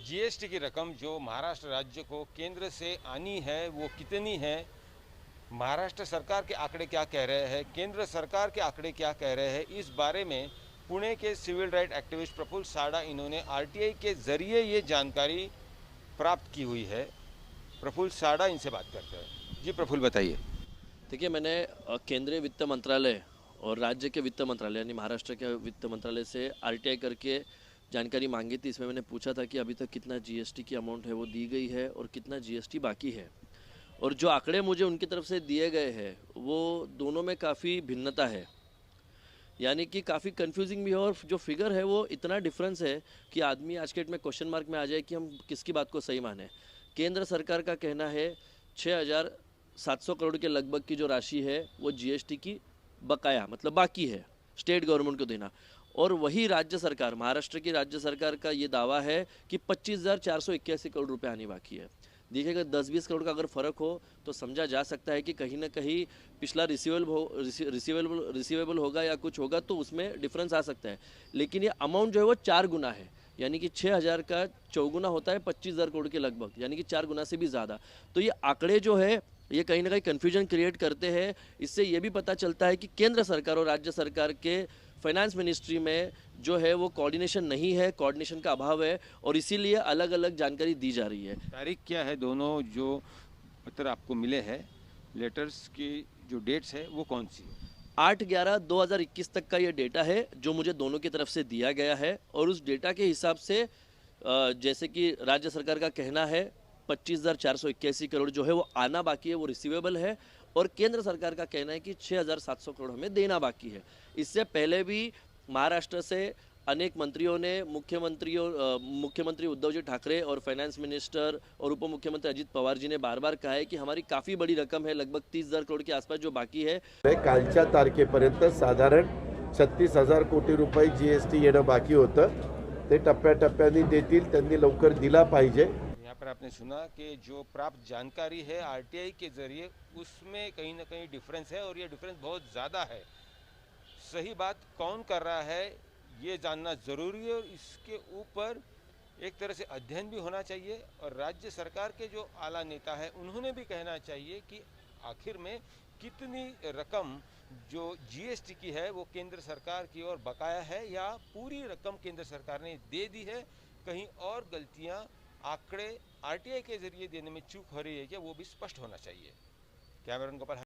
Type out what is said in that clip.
GST की रकम जो महाराष्ट्र राज्य को केंद्र से आनी है वो कितनी है, महाराष्ट्र सरकार के आंकड़े क्या कह रहे हैं, केंद्र सरकार के आंकड़े क्या कह रहे हैं, इस बारे में पुणे के सिविल राइट एक्टिविस्ट प्रफुल्ल साड़ा इन्होंने आरटीआई के ज़रिए ये जानकारी प्राप्त की हुई है। प्रफुल्ल साड़ा इनसे बात करते हैं। जी प्रफुल्ल, बताइए। देखिए, मैंने केंद्रीय वित्त मंत्रालय और राज्य के वित्त मंत्रालय यानी महाराष्ट्र के वित्त मंत्रालय से आरटीआई करके जानकारी मांगी थी। इसमें मैंने पूछा था कि अभी तक कितना जीएसटी की अमाउंट है वो दी गई है और कितना जीएसटी बाकी है। और जो आंकड़े मुझे उनकी तरफ से दिए गए हैं वो दोनों में काफ़ी भिन्नता है, यानी कि काफ़ी कंफ्यूजिंग भी है। और जो फिगर है वो इतना डिफरेंस है कि आदमी आज के डेट में क्वेश्चन मार्क में आ जाए कि हम किसकी बात को सही माने। केंद्र सरकार का कहना है 6,700 करोड़ के लगभग की जो राशि है वो जीएसटी की बकाया मतलब बाकी है स्टेट गवर्नमेंट को देना। और वही राज्य सरकार, महाराष्ट्र की राज्य सरकार का ये दावा है कि 25,481 करोड़ रुपए आने बाकी है। देखिएगा 10-20 करोड़ का अगर फ़र्क हो तो समझा जा सकता है कि कहीं ना कहीं पिछला रिसीवेबल होगा या कुछ होगा तो उसमें डिफरेंस आ सकता है। लेकिन ये अमाउंट जो है वो 4 गुना है, यानी कि 6,000 का चौगुना होता है 25,000 करोड़ के लगभग, यानी कि 4 गुना से भी ज़्यादा। तो ये आंकड़े जो है ये कहीं ना कहीं कन्फ्यूजन क्रिएट करते हैं। इससे ये भी पता चलता है कि केंद्र सरकार और राज्य सरकार के फाइनेंस मिनिस्ट्री में जो है वो कोऑर्डिनेशन नहीं है, कोऑर्डिनेशन का अभाव है और इसीलिए अलग अलग जानकारी दी जा रही है। तारीख क्या है, दोनों जो पत्र आपको मिले हैं, लेटर्स की जो डेट्स है वो कौन सी है? 8/11/2021 तक का ये डेटा है जो मुझे दोनों की तरफ से दिया गया है। और उस डेटा के हिसाब से जैसे कि राज्य सरकार का कहना है 25,481 करोड़ जो है वो आना बाकी है, वो रिसीवेबल है। और केंद्र सरकार का कहना है कि 6,700 करोड़ हमें देना बाकी है। इससे पहले भी महाराष्ट्र से अनेक मंत्रियों ने मुख्यमंत्री उद्धव जी ठाकरे और फाइनेंस मिनिस्टर और उप मुख्यमंत्री अजित पवार जी ने बार बार कहा है कि हमारी काफ़ी बड़ी रकम है, लगभग 30,000 करोड़ के आसपास जो बाकी है। कालच्या तारखेपर्यंत साधारण 36,000 कोटी रुपये जीएसटी येणं बाकी होतं, ते टप्प्याटप्प्याने देतील, त्यांनी लवकर दिला पाहिजे। यहाँ पर आपने सुना कि जो प्राप्त जानकारी है आरटीआई के जरिए उसमें कहीं ना कहीं डिफरेंस है और ये डिफरेंस बहुत ज़्यादा है। सही बात कौन कर रहा है ये जानना ज़रूरी है और इसके ऊपर एक तरह से अध्ययन भी होना चाहिए। और राज्य सरकार के जो आला नेता है उन्होंने भी कहना चाहिए कि आखिर में कितनी रकम जो जीएसटी की है वो केंद्र सरकार की ओर बकाया है या पूरी रकम केंद्र सरकार ने दे दी है। कहीं और गलतियां आंकड़े आरटीआई के जरिए देने में चूक हो रही है क्या, वो भी स्पष्ट होना चाहिए। कैमरामैन गोपाल।